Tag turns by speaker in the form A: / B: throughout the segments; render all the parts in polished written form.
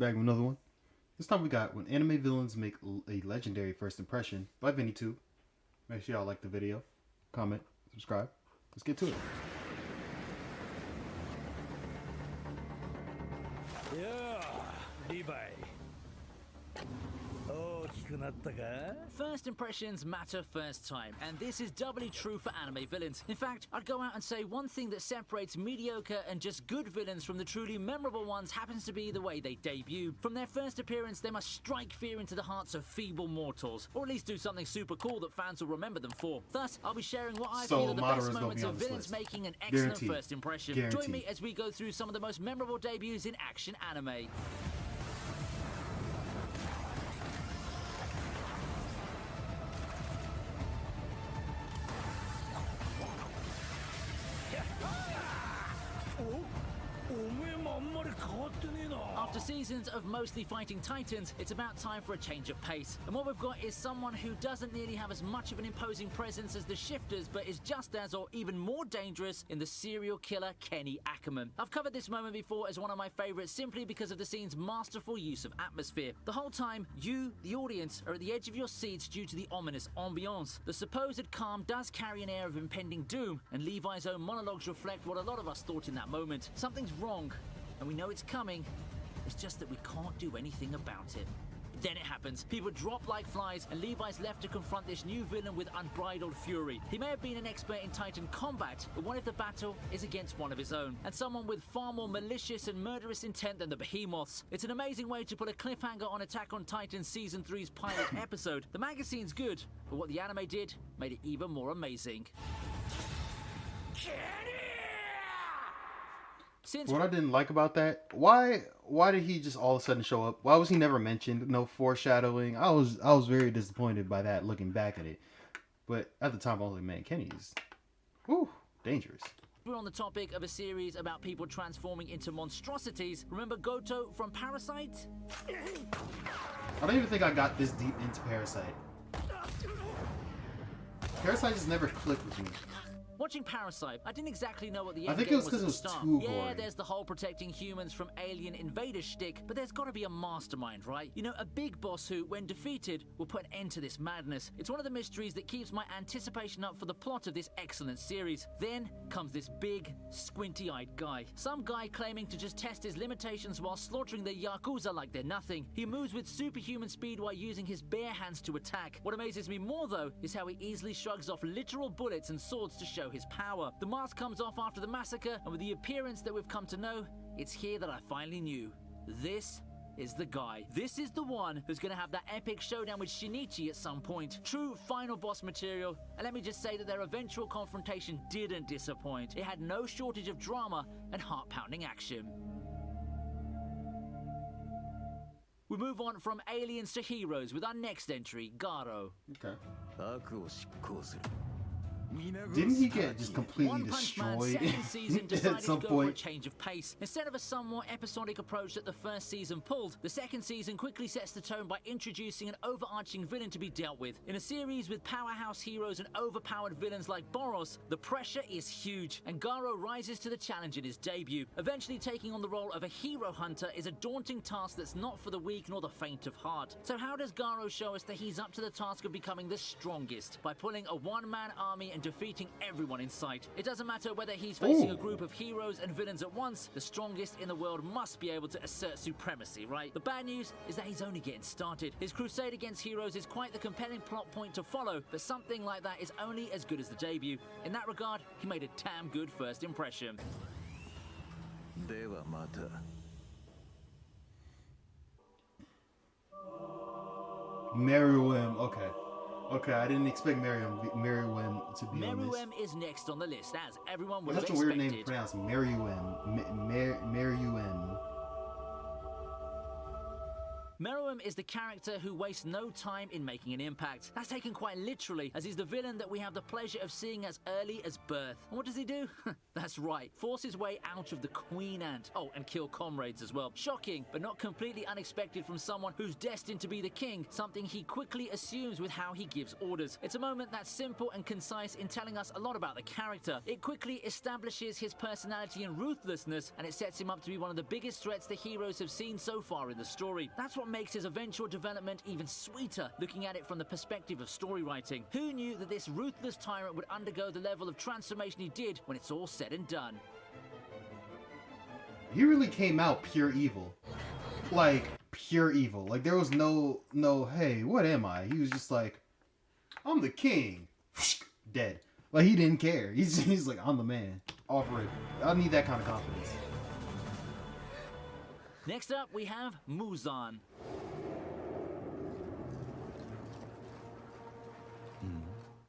A: back with another one. This time we got When Anime Villains Make a Legendary First Impression by Vinny2. Make sure y'all like the video, comment, subscribe. Let's get to it.
B: Yeah, Levi.
C: First impressions matter first time, and this is doubly true for anime villains. In fact, I'd go out and say one thing that separates mediocre and just good villains from the truly memorable ones happens to be the way they debut. From their first appearance, they must strike fear into the hearts of feeble mortals, or at least do something super cool that fans will remember them for. Thus, I'll be sharing what I feel are the best moments of villains making an excellent first impression. Join me as we go through some of the most memorable debuts in action anime. After seasons of mostly fighting titans, it's about time for a change of pace. And what we've got is someone who doesn't nearly have as much of an imposing presence as the Shifters, but is just as or even more dangerous in the serial killer Kenny Ackerman. I've covered this moment before as one of my favorites simply because of the scene's masterful use of atmosphere. The whole time, you, the audience, are at the edge of your seats due to the ominous ambiance. The supposed calm does carry an air of impending doom, and Levi's own monologues reflect what a lot of us thought in that moment. Something's wrong, and we know it's coming. It's just that we can't do anything about it. Then it happens. People drop like flies, and Levi's left to confront this new villain with unbridled fury. He may have been an expert in Titan combat, but what if the battle is against one of his own? And someone with far more malicious and murderous intent than the behemoths. It's an amazing way to put a cliffhanger on Attack on Titan Season 3's pilot episode. The magazine's good, but what the anime did made it even more amazing.
A: What I didn't like about that, why did he just all of a sudden show up? Why was he never mentioned? No foreshadowing. I was very disappointed by that looking back at it. But at the time I was like, man, Kenny's dangerous.
C: We're on the topic of a series about people transforming into monstrosities. Remember Goto from Parasite?
A: I don't even think I got this deep into Parasite. Parasite just never clicked with me.
C: Watching Parasite, I didn't exactly know what the
A: I
C: end
A: think
C: game
A: it was because it was
C: start.
A: too
C: Yeah,
A: gory.
C: there's the whole protecting humans from alien invaders shtick, but there's got to be a mastermind, right? You know, a big boss who, when defeated, will put an end to this madness. It's one of the mysteries that keeps my anticipation up for the plot of this excellent series. Then comes this big, squinty-eyed guy. Some guy claiming to just test his limitations while slaughtering the Yakuza like they're nothing. He moves with superhuman speed while using his bare hands to attack. What amazes me more, though, is how he easily shrugs off literal bullets and swords to show his power. The mask comes off after the massacre, and with the appearance that we've come to know, it's here that I finally knew. This is the guy. This is the one who's going to have that epic showdown with Shinichi at some point. True final boss material, and let me just say that their eventual confrontation didn't disappoint. It had no shortage of drama and heart-pounding action. We move on from aliens to heroes with our next entry, Garo.
A: Okay. Didn't he get just completely destroyed at some
C: For a
A: point?
C: change of pace. Instead of a somewhat episodic approach that the first season pulled, the second season quickly sets the tone by introducing an overarching villain to be dealt with. In a series with powerhouse heroes and overpowered villains like Boros, the pressure is huge, and Garo rises to the challenge in his debut. Eventually taking on the role of a hero hunter is a daunting task that's not for the weak nor the faint of heart. So how does Garo show us that he's up to the task of becoming the strongest? By pulling a one-man army and defeating everyone in sight. It doesn't matter whether he's facing a group of heroes and villains at once, the strongest in the world must be able to assert supremacy, right? The bad news is that he's only getting started. His crusade against heroes is quite the compelling plot point to follow, but something like that is only as good as the debut. In that regard, he made a damn good first impression.
A: Meruem, okay. Okay, I didn't expect Meruem to be on this.
C: Meruem is next on the list, as everyone would
A: That's
C: have
A: such a weird
C: expected.
A: name to pronounce. Meruem. Meruem.
C: Meruem is the character who wastes no time in making an impact. That's taken quite literally, as he's the villain that we have the pleasure of seeing as early as birth. And what does he do? That's right, force his way out of the Queen Ant. Oh, and kill comrades as well. Shocking, but not completely unexpected from someone who's destined to be the king, something he quickly assumes with how he gives orders. It's a moment that's simple and concise in telling us a lot about the character. It quickly establishes his personality and ruthlessness, and it sets him up to be one of the biggest threats the heroes have seen so far in the story. That's what makes his eventual development even sweeter, looking at it from the perspective of story writing. Who knew that this ruthless tyrant would undergo the level of transformation he did when it's all said and done?
A: He really came out pure evil. Like, pure evil. Like, there was no, hey, what am I? He was just like, I'm the king. Dead. Like, he didn't care. He's like, I'm the man. Offer it. I need that kind of confidence.
C: Next up, we have Muzan.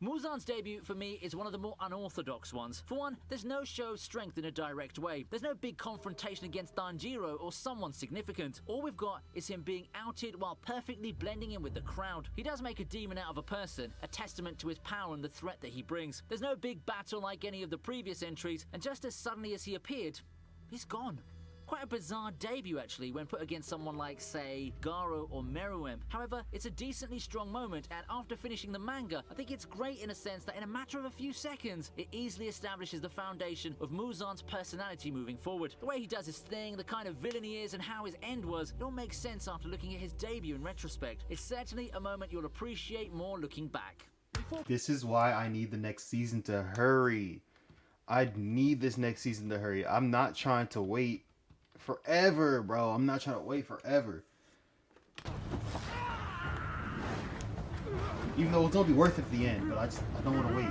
C: Muzan's debut for me is one of the more unorthodox ones. For one, there's no show of strength in a direct way. There's no big confrontation against Danjiro or someone significant. All we've got is him being outed while perfectly blending in with the crowd. He does make a demon out of a person, a testament to his power and the threat that he brings. There's no big battle like any of the previous entries, and just as suddenly as he appeared, he's gone. Quite a bizarre debut, actually, when put against someone like, say, Garo or Meruem. However, it's a decently strong moment, and after finishing the manga, I think it's great in a sense that in a matter of a few seconds, it easily establishes the foundation of Muzan's personality moving forward. The way he does his thing, the kind of villain he is, and how his end was, it all makes sense after looking at his debut in retrospect. It's certainly a moment you'll appreciate more looking back.
A: This is why I need the next season to hurry. I need this next season to hurry. I'm not trying to wait forever, bro. I'm not trying to wait forever. Even though it's gonna be worth it at the end, but I don't want to wait.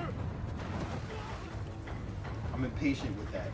A: I'm impatient with that.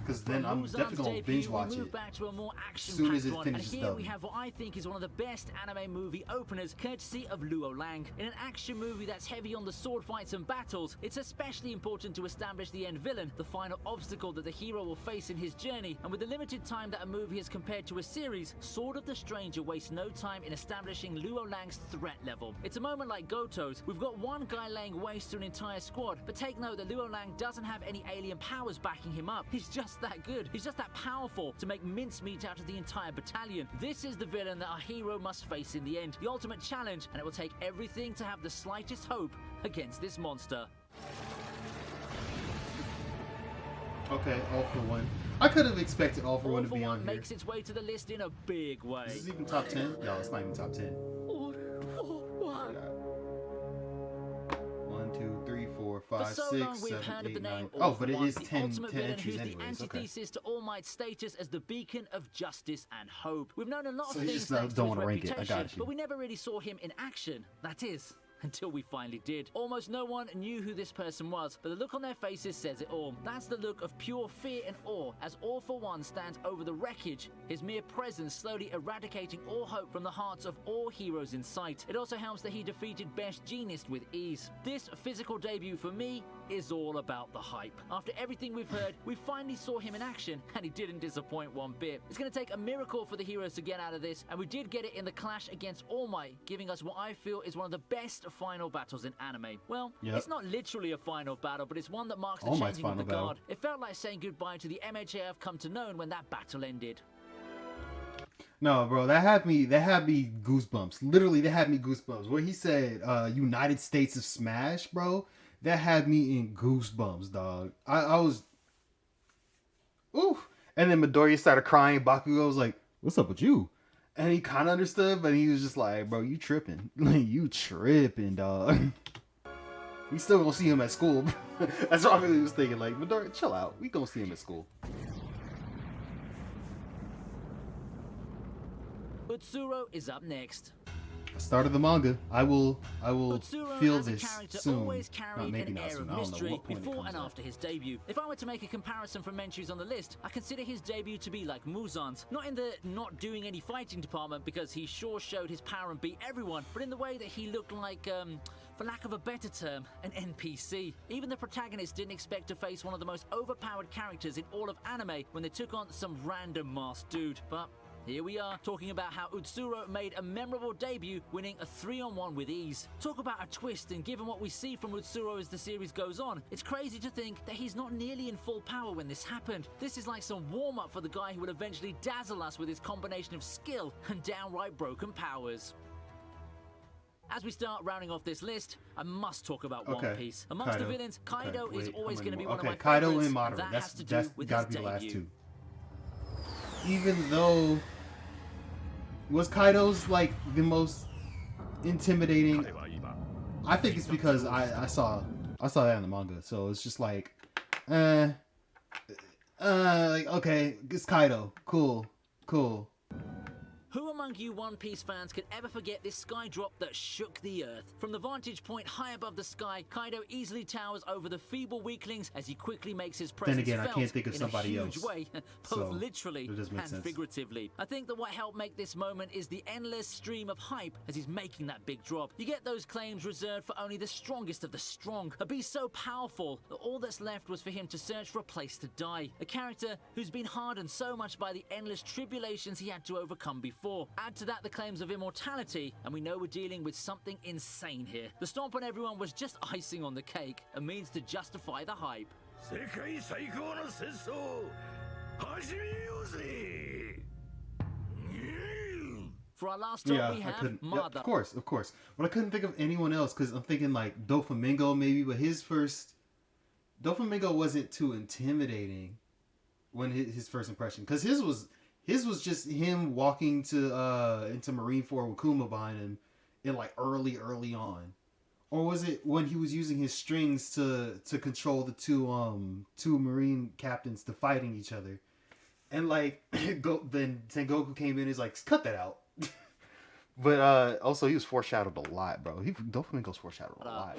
A: Because then I'm definitely going to binge watch it
C: back to a more
A: as soon as it finishes.
C: And here we have what I think is one of the best anime movie openers, courtesy of Luo Lang. In an action movie that's heavy on the sword fights and battles, it's especially important to establish the end villain, the final obstacle that the hero will face in his journey. And with the limited time that a movie is compared to a series, Sword of the Stranger wastes no time in establishing Luo Lang's threat level. It's a moment like Goto's. We've got one guy laying waste to an entire squad, but take note that Luo Lang doesn't have any alien powers backing him up. He's just that good. He's just that powerful to make mincemeat out of the entire battalion. This is the villain that our hero must face in the end. The ultimate challenge, and it will take everything to have the slightest hope against this monster.
A: Okay, All For One. I could have expected All For One to be on here.
C: Makes its way to the list in a big way.
A: Is this even top 10? No, it's not even top 10. 1, 2, 3, 4, 5, 6, 7, 8, 9. Oh, but it is 10 entries anyways.
C: The antithesis to All Might's status as the beacon of justice and hope. We've known a lot
A: So
C: of
A: you
C: things
A: just don't want to rank it. I got you.
C: but we never really saw him in action. That is, until we finally did. Almost no one knew who this person was, but the look on their faces says it all. That's the look of pure fear and awe, as All For One stands over the wreckage, his mere presence slowly eradicating all hope from the hearts of all heroes in sight. It also helps that he defeated Best Jeanist with ease. This physical debut for me is all about the hype. After everything we've heard, we finally saw him in action, and he didn't disappoint one bit. It's going to take a miracle for the heroes to get out of this, and we did get it in the clash against All Might, giving us what I feel is one of the best final battles in anime. Well, It's not literally a final battle, but it's one that marks the
A: All Might's
C: changing of the
A: final
C: guard. It felt like saying goodbye to the MHA I've come to know when that battle ended.
A: No, bro, that had me goosebumps. Literally, that had me goosebumps. Where he said, United States of Smash, bro, that had me in goosebumps, dog. I was, ooh. And then Midoriya started crying. Bakugo was like, what's up with you? And he kind of understood, but he was just like, bro, you tripping. Like, you tripping, dog. We still gonna see him at school. That's what I really was thinking. Like, Midoriya, chill out. We gonna see him at school.
C: Utsuro is up next.
A: I started the manga. I will
C: Utsuro
A: feel
C: as a
A: this
C: character
A: soon.
C: always carried
A: maybe
C: an
A: not
C: air
A: soon.
C: of
A: I don't know
C: mystery
A: what point it
C: before
A: comes
C: and
A: out.
C: after his debut. If I were to make a comparison from entries on the list, I consider his debut to be like Muzan's. Not in the not doing any fighting department, because he sure showed his power and beat everyone, but in the way that he looked like, for lack of a better term, an NPC. Even the protagonist didn't expect to face one of the most overpowered characters in all of anime when they took on some random masked dude. But Here we are, talking about how Utsuro made a memorable debut, winning a 3-on-1 with ease. Talk about a twist, and given what we see from Utsuro as the series goes on, it's crazy to think that he's not nearly in full power when this happened. This is like some warm-up for the guy who will eventually dazzle us with his combination of skill and downright broken powers. As we start rounding off this list, I must talk about One Piece. Amongst the villains, Kaido is always going to be one of my
A: Kaido
C: favorites,
A: and Madara.
C: and that has to do
A: That's
C: with
A: gotta
C: his
A: be the last
C: debut.
A: two. Even though was Kaido's like the most intimidating, I think it's because I saw that in the manga, so it's just like, like okay, it's Kaido, cool.
C: Who among you One Piece fans could ever forget this sky drop that shook the earth? From the vantage point high above the sky, Kaido easily towers over the feeble weaklings as he quickly makes his presence
A: Then again, I
C: felt
A: can't think of
C: in
A: somebody
C: a huge
A: else.
C: way, both
A: So,
C: literally
A: it does make
C: and
A: sense.
C: figuratively. I think that what helped make this moment is the endless stream of hype as he's making that big drop. You get those claims reserved for only the strongest of the strong. A beast so powerful that all that's left was for him to search for a place to die. A character who's been hardened so much by the endless tribulations he had to overcome before. Add to that the claims of immortality, and we know we're dealing with something insane here. The stomp on everyone was just icing on the cake, a means to justify the hype. For our last top, we have Madara.
A: Of course. But I couldn't think of anyone else because I'm thinking like Doflamingo maybe, but Doflamingo wasn't too intimidating when his first impression, because his was just him walking to into Marineford with Kuma behind him in like early on. Or was it when he was using his strings to control the two Marine captains to fighting each other? And like then Sengoku came in and is like, cut that out. But also he was foreshadowed a lot, bro. Doflamingo's foreshadowed a lot.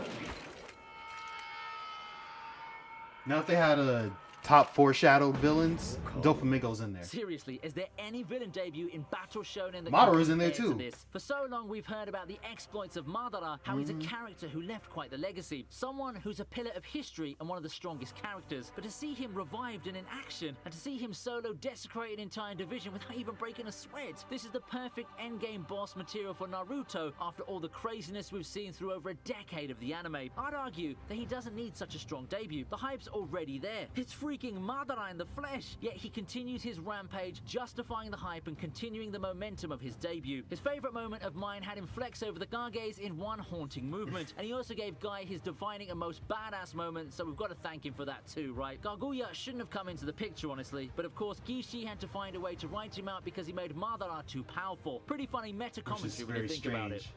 A: Now if they had a top foreshadowed villains, Doflamingo's in there.
C: Seriously, is there any villain debut in Battle Shonen that
A: Madara's in there too.
C: this? For so long we've heard about the exploits of Madara, how he's a character who left quite the legacy. Someone who's a pillar of history and one of the strongest characters. But to see him revived and in action, and to see him solo desecrate an entire division without even breaking a sweat, this is the perfect endgame boss material for Naruto after all the craziness we've seen through over a decade of the anime. I'd argue that he doesn't need such a strong debut. The hype's already there. It's freaking Madara in the flesh, yet he continues his rampage, justifying the hype and continuing the momentum of his debut. His favourite moment of mine had him flex over the Gages in one haunting movement, and he also gave Guy his defining and most badass moment, so we've got to thank him for that too, right? Garguya shouldn't have come into the picture, honestly, but of course Gishi had to find a way to write him out because he made Madara too powerful. Pretty funny meta commentary when you think about it.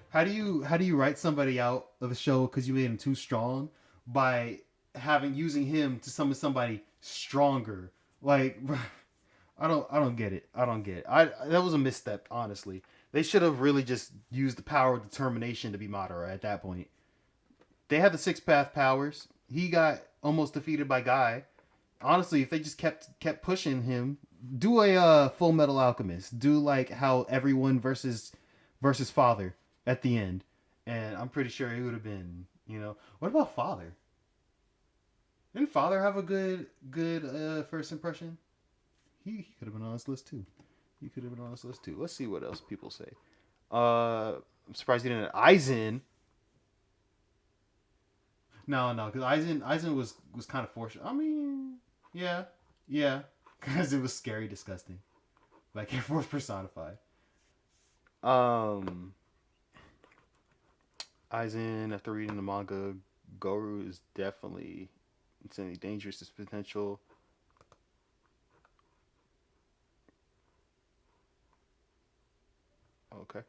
A: How do you write somebody out of a show because you made him too strong by using him to summon somebody stronger? Like, I don't get it. That was a misstep, honestly. They should have really just used the power of determination to be Madara at that point. They had the 6-path powers. He got almost defeated by Guy. Honestly, if they just kept pushing him, do a Full Metal Alchemist. Do like how everyone versus Father at the end, and I'm pretty sure it would have been, What about Father? Didn't Father have a good first impression? He could have been on this list too. Let's see what else people say. I'm surprised he didn't. Aizen. No, because Aizen was kind of forced. I mean, yeah, because it was scary, disgusting, like Air Force personified. Aizen, after reading the manga, Goru is definitely insanely dangerous. His potential. Okay.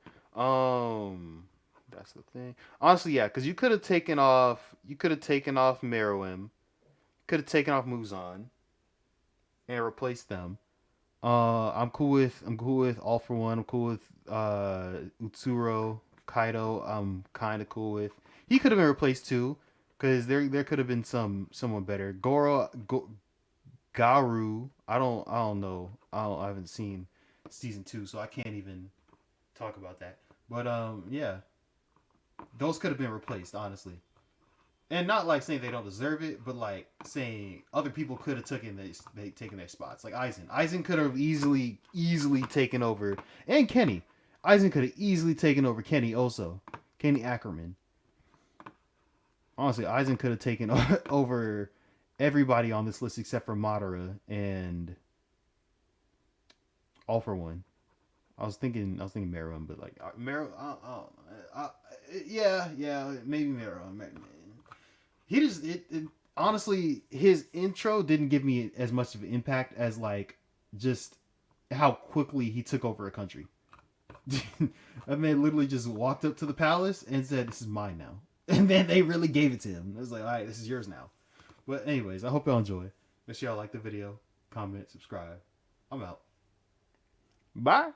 A: That's the thing. Honestly, yeah, because you could have taken off Meruem, could have taken off Muzan, and replaced them. I'm cool with All For One. I'm cool with Utsuro, Kaido. I'm kind of cool with. He could have been replaced too, because there could have been someone better. Garu. I don't know. I haven't seen season 2, so I can't even talk about that. But yeah, those could have been replaced, honestly. And not like saying they don't deserve it, but like saying other people could have taken their spots. Like Eisen could have easily taken over, and Kenny. Eisen could have easily taken over Kenny also. Kenny Ackerman. Honestly, Eisen could have taken over everybody on this list except for Madara and All for One. I was thinking Meruem, but like Meruem, yeah, maybe Meruem. He just honestly, his intro didn't give me as much of an impact as like just how quickly he took over a country. That man literally just walked up to the palace and said, "This is mine now," and then they really gave it to him. It was like, "All right, this is yours now." But anyways, I hope y'all enjoy. Make sure y'all like the video, comment, subscribe. I'm out.
D: Bye.